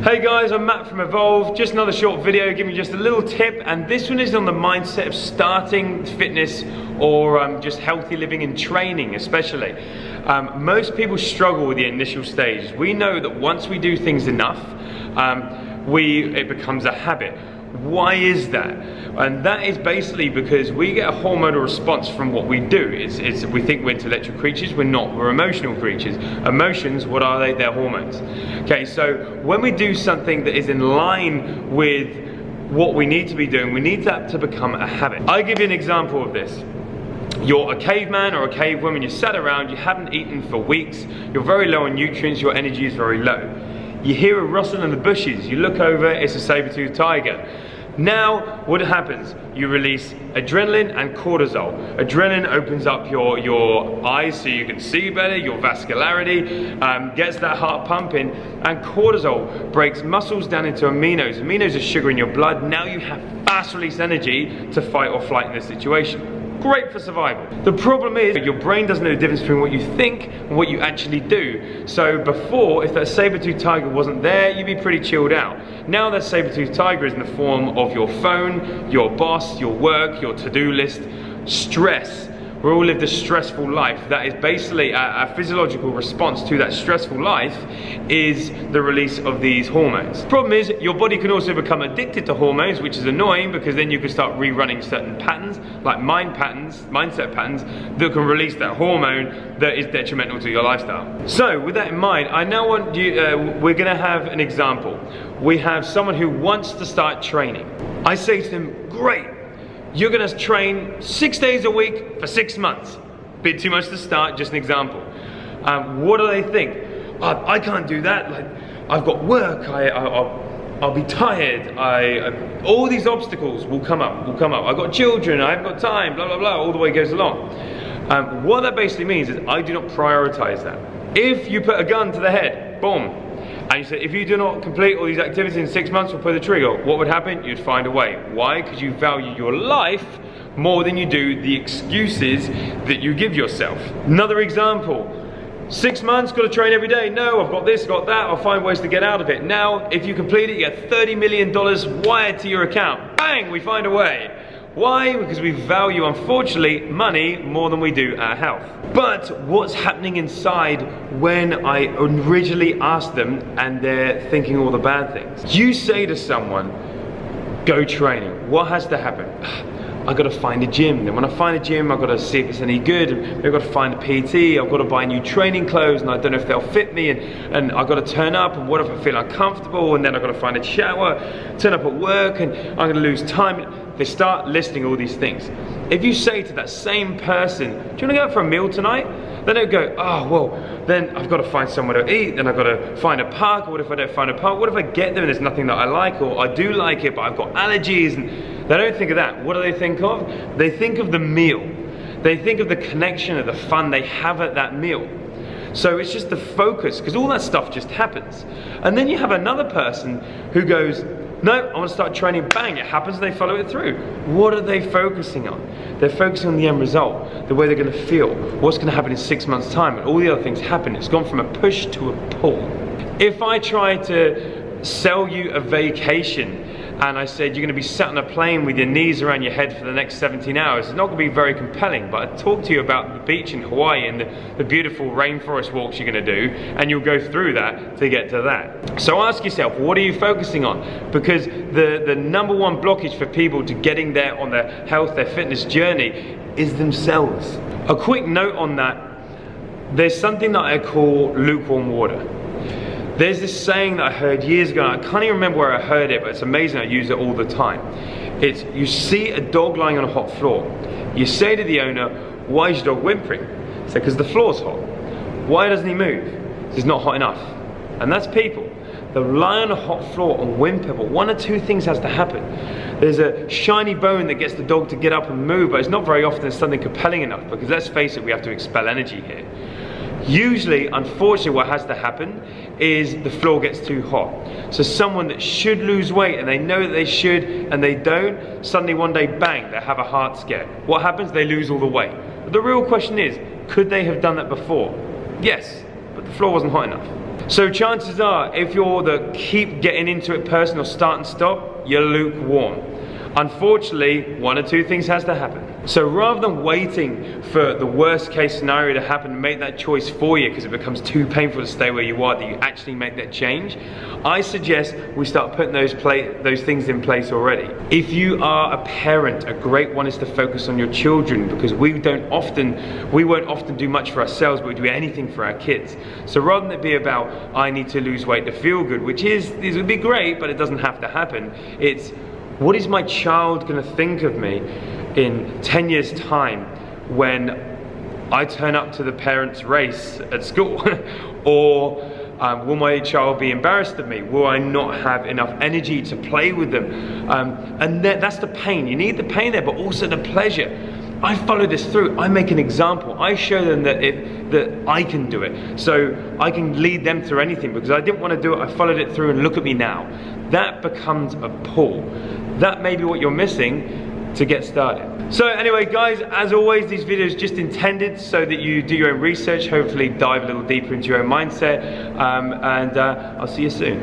Hey guys, I'm Matt from Evolve. Just another short video giving you just a little tip, and this one is on the mindset of starting fitness or just healthy living and training especially. Most people struggle with the initial stages. We know that once we do things enough, it becomes a habit. Why is that? And that is basically because we get a hormonal response from what we do. We think we're intellectual creatures, we're not, we're emotional creatures. Emotions, what are they? They're hormones. Okay, so when we do something that is in line with what we need to be doing, we need that to become a habit. I'll give you an example of this. You're a caveman or a cavewoman, you sat around, you haven't eaten for weeks, you're very low on nutrients, your energy is very low. You hear a rustle in the bushes, you look over, it's a saber-toothed tiger. Now, what happens? You release adrenaline and cortisol. Adrenaline opens up your eyes so you can see better, your vascularity, gets that heart pumping, and cortisol breaks muscles down into aminos. Aminos are sugar in your blood. Now you have fast release energy to fight or flight in this situation. Great for survival. The problem is your brain doesn't know the difference between what you think and what you actually do. So before, if that saber-toothed tiger wasn't there, you'd be pretty chilled out. Now that saber-toothed tiger is in the form of your phone, your boss, your work, your to-do list, stress. We all lived a stressful life. That is basically a physiological response to that stressful life is the release of these hormones. Problem is, your body can also become addicted to hormones, which is annoying because then you can start rerunning certain patterns, like mindset patterns, that can release that hormone that is detrimental to your lifestyle. So with that in mind, I now want you, we're gonna have an example. We have someone who wants to start training. I say to them, great. You're gonna train 6 days a week for 6 months. Bit too much to start, just an example. What do they think? Oh, I can't do that. Like, I've got work, I'll be tired, all these obstacles will come up, I've got children, I haven't got time, blah, blah, blah, all the way it goes along. What that basically means is I do not prioritize that. If you put a gun to the head, boom, and you say, if you do not complete all these activities in 6 months, we'll pull the trigger. What would happen? You'd find a way. Why? Because you value your life more than you do the excuses that you give yourself. Another example, 6 months, got to train every day. No, I've got this, got that, I'll find ways to get out of it. Now, if you complete it, you get $30 million wired to your account. Bang, we find a way. Why? Because we value, unfortunately, money more than we do our health. But what's happening inside when I originally ask them and they're thinking all the bad things? You say to someone, go training. What has to happen? I've got to find a gym. Then when I find a gym, I've got to see if it's any good. I've got to find a PT. I've got to buy new training clothes, and I don't know if they'll fit me. And I've got to turn up, and what if I feel uncomfortable? And then I've got to find a shower, turn up at work, and I'm going to lose time. They start listing all these things. If you say to that same person, do you want to go out for a meal tonight? Then they'll go, oh, well, then I've got to find somewhere to eat, then I've got to find a park, or what if I don't find a park? What if I get there and there's nothing that I like, or I do like it, but I've got allergies? And they don't think of that. What do they think of? They think of the meal. They think of the connection, of the fun they have at that meal. So it's just the focus, because all that stuff just happens. And then you have another person who goes, no, I want to start training, bang, it happens, and they follow it through. What are they focusing on? They're focusing on the end result, the way they're going to feel, what's going to happen in 6 months' time, and all the other things happen. It's gone from a push to a pull. If I try to sell you a vacation, and I said you're going to be sat on a plane with your knees around your head for the next 17 hours, it's not going to be very compelling, but I talk to you about the beach in Hawaii and the beautiful rainforest walks you're going to do, and you'll go through that to get to that. So ask yourself, what are you focusing on? Because the number one blockage for people to getting there on their health, their fitness journey is themselves. A quick note on that, there's something that I call lukewarm water. There's this saying that I heard years ago, and I can't even remember where I heard it, but it's amazing, I use it all the time. It's, you see a dog lying on a hot floor. You say to the owner, why is your dog whimpering? It's like, because the floor's hot. Why doesn't he move? Because it's not hot enough. And that's people. They'll lie on a hot floor and whimper, but one or two things has to happen. There's a shiny bone that gets the dog to get up and move, but it's not very often something compelling enough, because let's face it, we have to expel energy here. Usually, unfortunately, what has to happen is the floor gets too hot. So someone that should lose weight and they know that they should and they don't, suddenly one day, bang, they have a heart scare. What happens? They lose all the weight. But the real question is, could they have done that before? Yes, but the floor wasn't hot enough. So chances are, if you're the keep getting into it person or start and stop, you're lukewarm. Unfortunately, one or two things has to happen. So rather than waiting for the worst case scenario to happen and make that choice for you because it becomes too painful to stay where you are, that you actually make that change, I suggest we start putting those things in place already. If you are a parent, a great one is to focus on your children, because we won't often do much for ourselves, but we do anything for our kids. So rather than it be about, I need to lose weight to feel good, which would be great, but it doesn't have to happen. It's, what is my child going to think of me in 10 years time when I turn up to the parents' race at school? Or will my child be embarrassed of me? Will I not have enough energy to play with them? And that's the pain. You need the pain there, but also the pleasure. I follow this through. I make an example. I show them that I can do it. So I can lead them through anything, because I didn't want to do it. I followed it through, and look at me now. That becomes a pull. That may be what you're missing to get started. So anyway, guys, as always, these videos just intended so that you do your own research, hopefully dive a little deeper into your own mindset, and I'll see you soon.